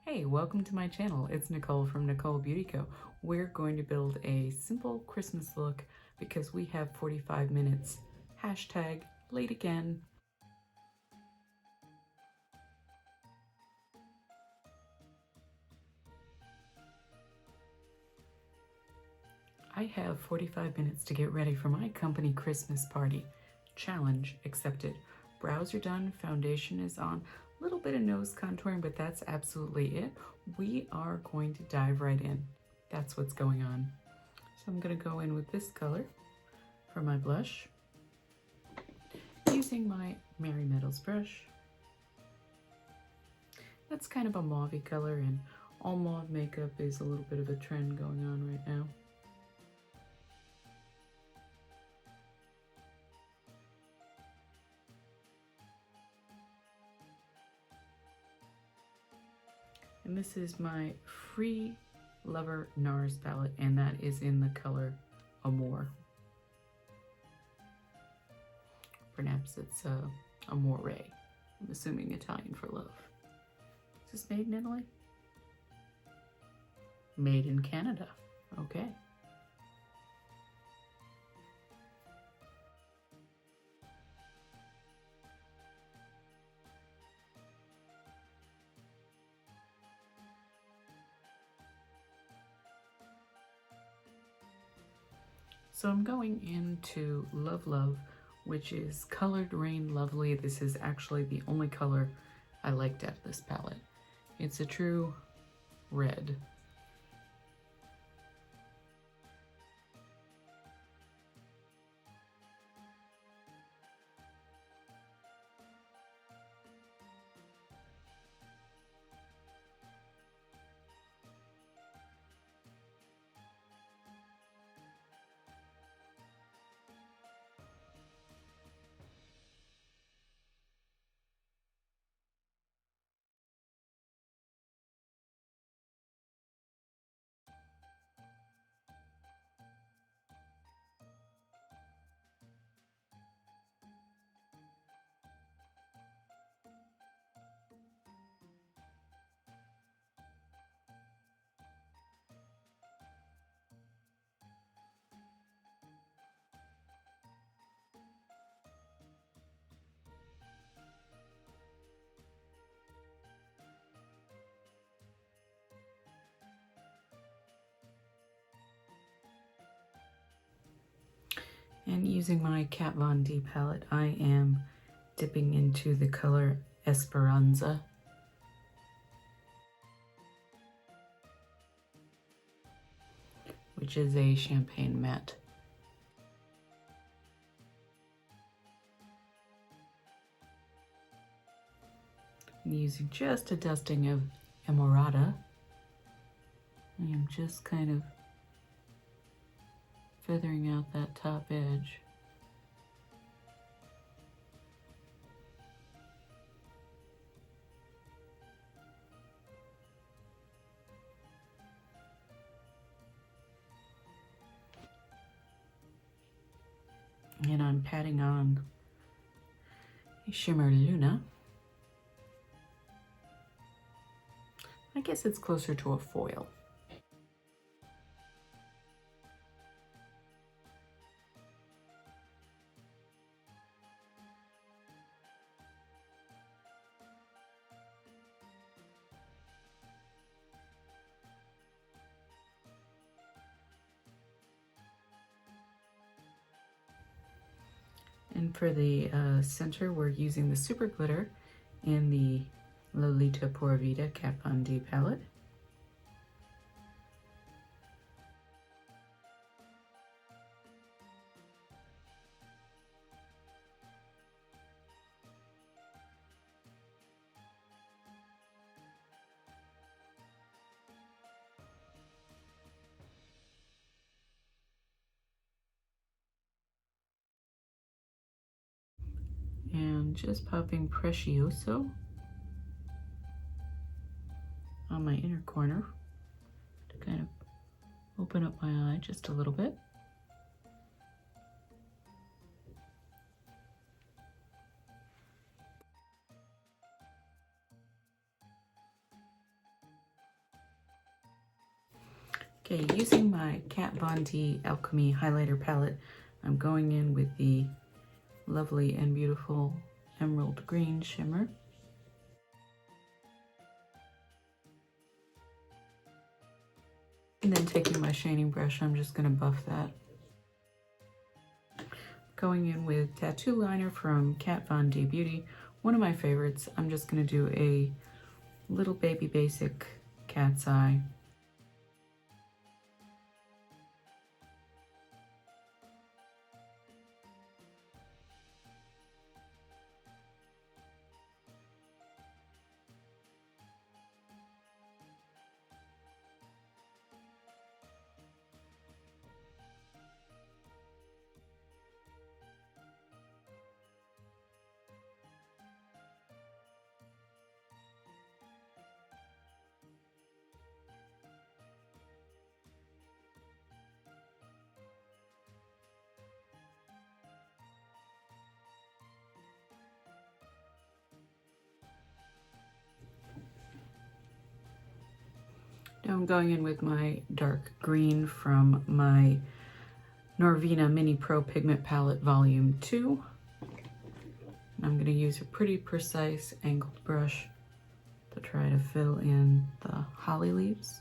Hey, welcome to my channel. It's Nicole from Nicole Beauty Co. We're going to build a simple Christmas look because we have 45 minutes. Hashtag late again. I have 45 minutes to get ready for my company Christmas party. Challenge accepted. Brows are done, foundation is on, a little bit of nose contouring, but that's absolutely it. We are going to dive right in. That's what's going on. So I'm going to go in with this color for my blush, using my Merry Metals brush. That's kind of a mauve-y color, and all mauve makeup is a little bit of a trend going on right now. And this is my Free Lover NARS palette, and that is in the color Amore. Perhaps it's Amore. I'm assuming Italian for love. Is this made in Italy? Made in Canada. Okay. So I'm going into Love Love, which is Colored Raine Lovely. This is actually the only color I liked out of this palette. It's a true red. And using my Kat Von D palette, I am dipping into the color Esperanza. Which is a champagne matte. I'm using just a dusting of Emerada. I am just kind of feathering out that top edge. And I'm patting on a Shimmer Luna. I guess it's closer to a foil. And for the center, we're using the Super Glitter in the Lolita Pura Vida Kat Von D palette. And just popping Precioso on my inner corner to kind of open up my eye just a little bit. Okay, using my Kat Von D Alchemy highlighter palette, I'm going in with the Lovely and Beautiful Emerald Green shimmer. And then taking my shading brush, I'm just gonna buff that. Going in with Tattoo Liner from Kat Von D Beauty, one of my favorites. I'm just gonna do a little baby basic cat's eye. Now I'm going in with my dark green from my Norvina Mini Pro Pigment Palette Volume 2. And I'm going to use a pretty precise angled brush to try to fill in the holly leaves.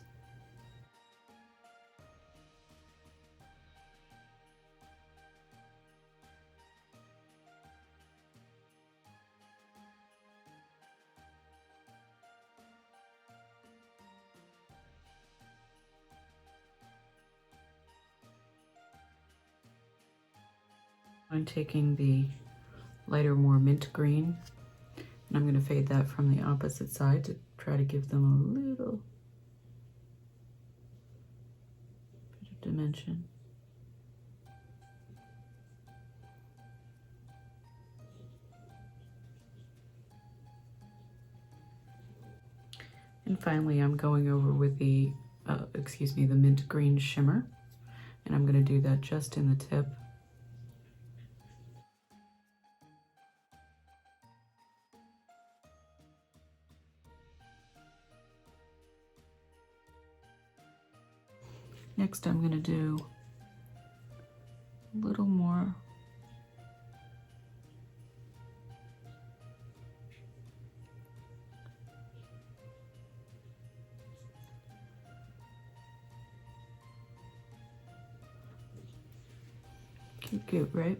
I'm taking the lighter, more mint green, and I'm going to fade that from the opposite side to try to give them a little bit of dimension. And finally, I'm going over with the, the mint green shimmer, and I'm going to do that just in the tip. Next, I'm going to do a little more cute, right?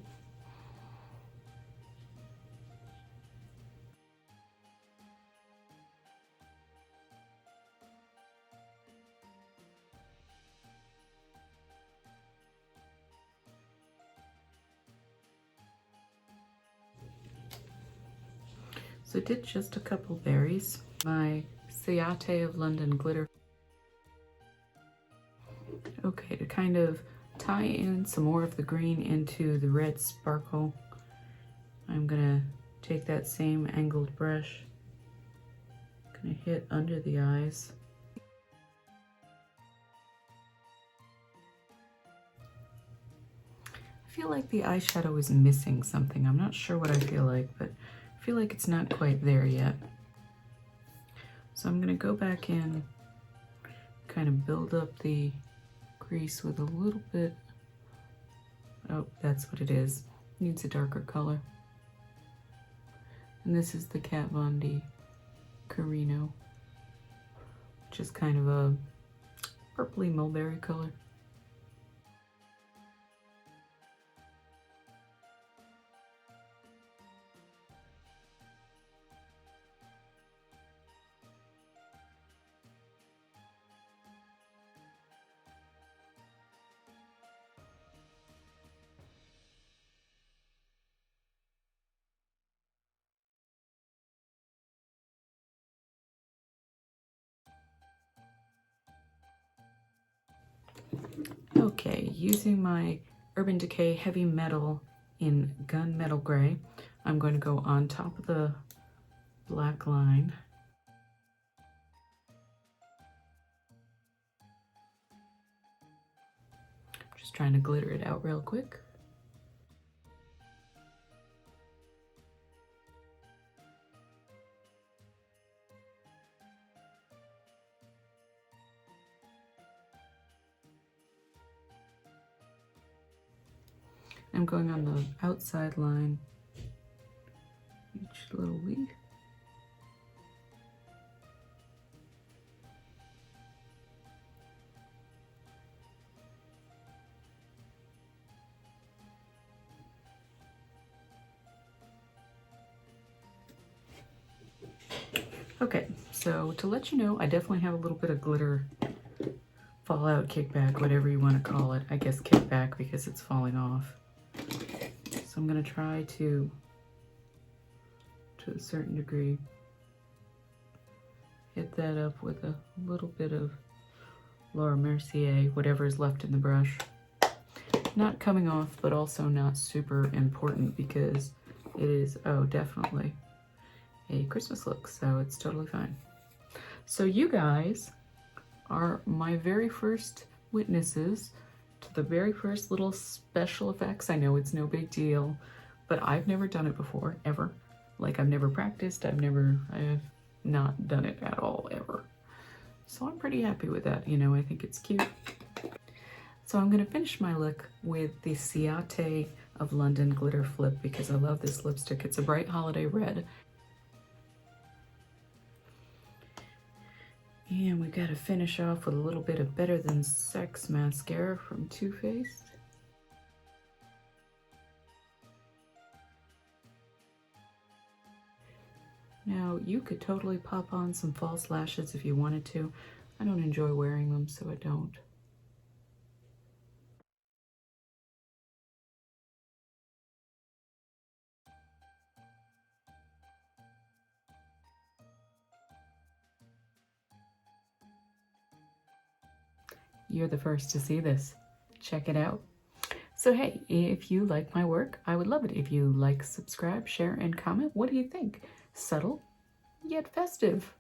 So I did just a couple berries. My Sayate of London glitter. Okay, to kind of tie in some more of the green into the red sparkle, I'm gonna take that same angled brush, gonna hit under the eyes. I feel like the eyeshadow is missing something. I'm not sure what I feel like, but I feel like it's not quite there yet. So I'm gonna go back in, kind of build up the crease with a little bit. Oh, that's what it is. Needs a darker color. And this is the Kat Von D Carino, which is kind of a purpley mulberry color. Okay, using my Urban Decay Heavy Metal in Gunmetal Gray, I'm going to go on top of the black line. Just trying to glitter it out real quick. I'm going on the outside line, each little leaf. Okay, so to let you know, I definitely have a little bit of glitter fallout, kickback, whatever you want to call it. I guess kickback because it's falling off. So I'm going to try to a certain degree, hit that up with a little bit of Mercier, whatever is left in the brush. Not coming off, but also not super important because it is, oh, definitely a Christmas look, so it's totally fine. So you guys are my very first witnesses to the very first little special effects. I know it's no big deal, but I've never done it before, ever. Like, I've never practiced, I have not done it at all, ever. So I'm pretty happy with that, you know, I think it's cute. So I'm gonna finish my look with the Ciate of London Glitter Flip because I love this lipstick. It's a bright holiday red. And we gotta finish off with a little bit of Better Than Sex mascara from Too Faced. Now, you could totally pop on some false lashes if you wanted to. I don't enjoy wearing them, so I don't. You're the first to see this. Check it out. So hey, if you like my work, I would love it if you like, subscribe, share, and comment. What do you think? Subtle, yet festive.